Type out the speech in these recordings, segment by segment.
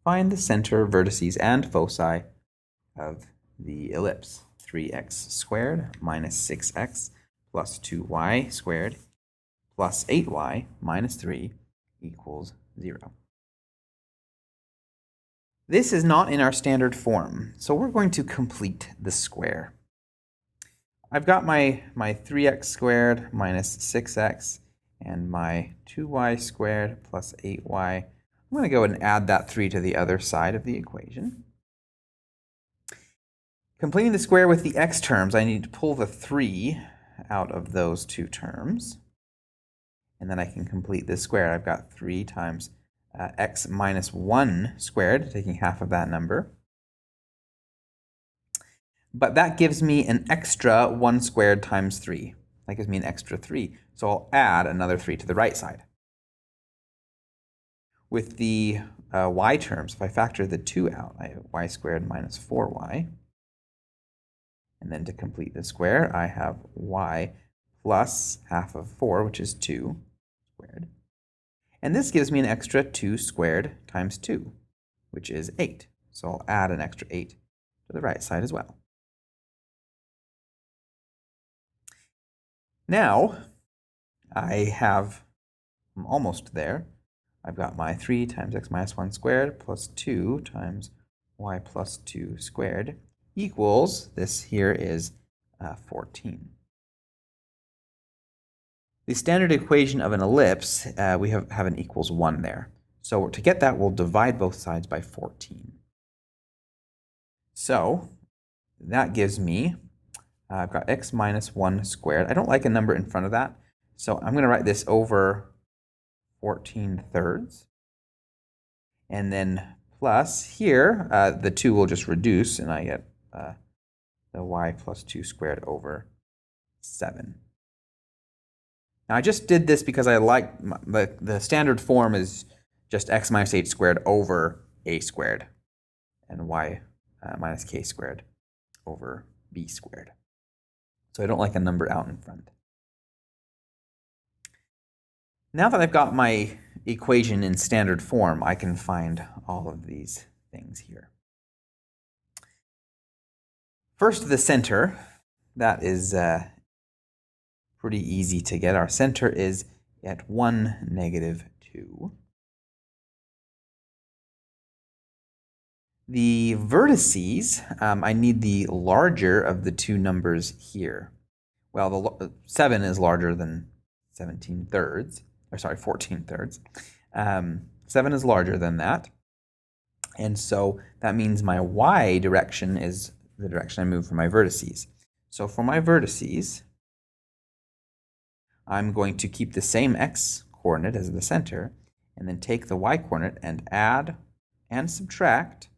Find the center, vertices, and foci of the ellipse. 3x squared minus 6x plus 2y squared plus 8y minus 3 equals 0. This is not in our standard form, so we're going to complete the square. I've got my 3x squared minus 6x and my 2y squared plus 8y. I'm going to go ahead and add that 3 to the other side of the equation. Completing the square with the x terms, I need to pull the 3 out of those two terms. And then I can complete this square. I've got 3 times x minus 1 squared, taking half of that number. But that gives me an extra 1 squared times 3. That gives me an extra 3. So I'll add another 3 to the right side. With the y terms, if I factor the 2 out, I have y squared minus 4y. And then to complete the square, I have y plus half of 4, which is 2 squared. And this gives me an extra 2 squared times 2, which is 8. So I'll add an extra 8 to the right side as well. Now, I'm almost there. I've got my 3 times x minus 1 squared plus 2 times y plus 2 squared equals, this here is 14. The standard equation of an ellipse, we have an equals 1 there. So to get that, we'll divide both sides by 14. So that gives me, I've got x minus 1 squared. I don't like a number in front of that, so I'm going to write this over 14 thirds. And then plus here, the 2 will just reduce, and I get the y plus 2 squared over 7. Now I just did this because I like, the standard form is just x minus 8 squared over a squared, and y minus k squared over b squared. So I don't like a number out in front. Now that I've got my equation in standard form, I can find all of these things here. First, the center. That is pretty easy to get. Our center is at 1, negative 2. The vertices, I need the larger of the two numbers here. Well, the 7 is larger than 17 thirds, or sorry, 14 thirds. 7 is larger than that. And so that means my y direction is the direction I move for my vertices. So for my vertices, I'm going to keep the same x coordinate as the center, and then take the y coordinate and add and subtract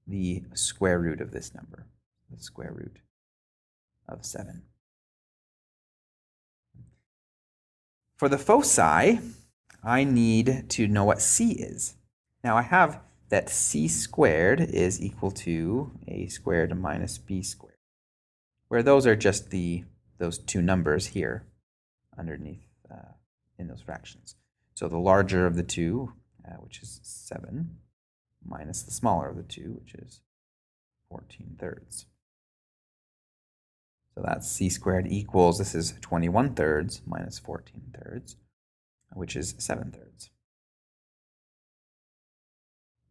the square root of this number, the square root of 7. For the foci, I need to know what c is. Now I have that c squared is equal to a squared minus b squared, where those are just those two numbers here underneath in those fractions. So the larger of the two, which is 7, minus the smaller of the two, which is 14 thirds. So that's c squared equals, this is 21 thirds minus 14 thirds, which is 7 thirds.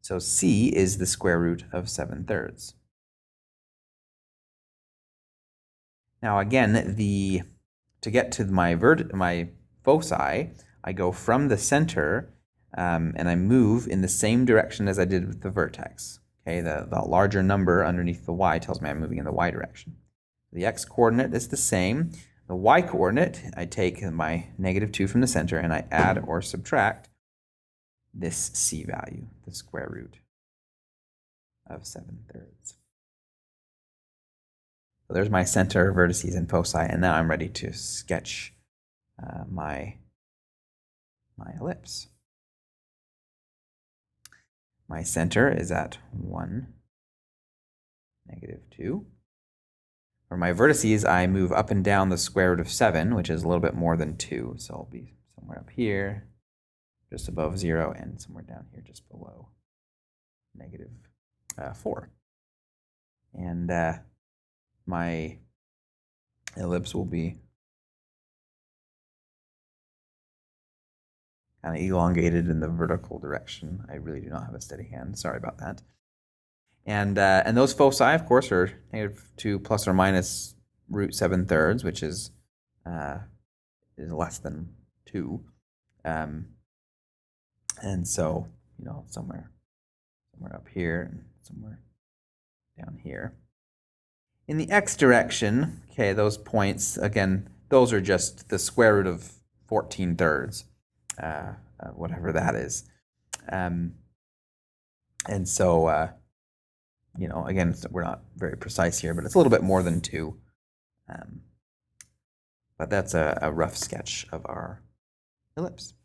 So c is the square root of 7 thirds. Now again, to get to my foci, I go from the center and I move in the same direction as I did with the vertex. Okay, the larger number underneath the y tells me I'm moving in the y direction. The x coordinate is the same. The y coordinate, I take my negative 2 from the center and I add or subtract this c value, the square root of 7 thirds. So there's my center, vertices, and foci, and now I'm ready to sketch my ellipse. My center is at 1, negative 2. For my vertices, I move up and down the square root of 7, which is a little bit more than 2. So I'll be somewhere up here, just above 0, and somewhere down here, just below negative 4. And my ellipse will be kind of elongated in the vertical direction. I really do not have a steady hand. Sorry about that. And those foci, of course, are -2 plus or minus root 7/3, which is less than 2. And so, somewhere up here and somewhere down here. In the x direction, okay, those points, again, those are just the square root of 14/3, whatever that is. And so, again, we're not very precise here, but it's a little bit more than 2. But that's a rough sketch of our ellipse.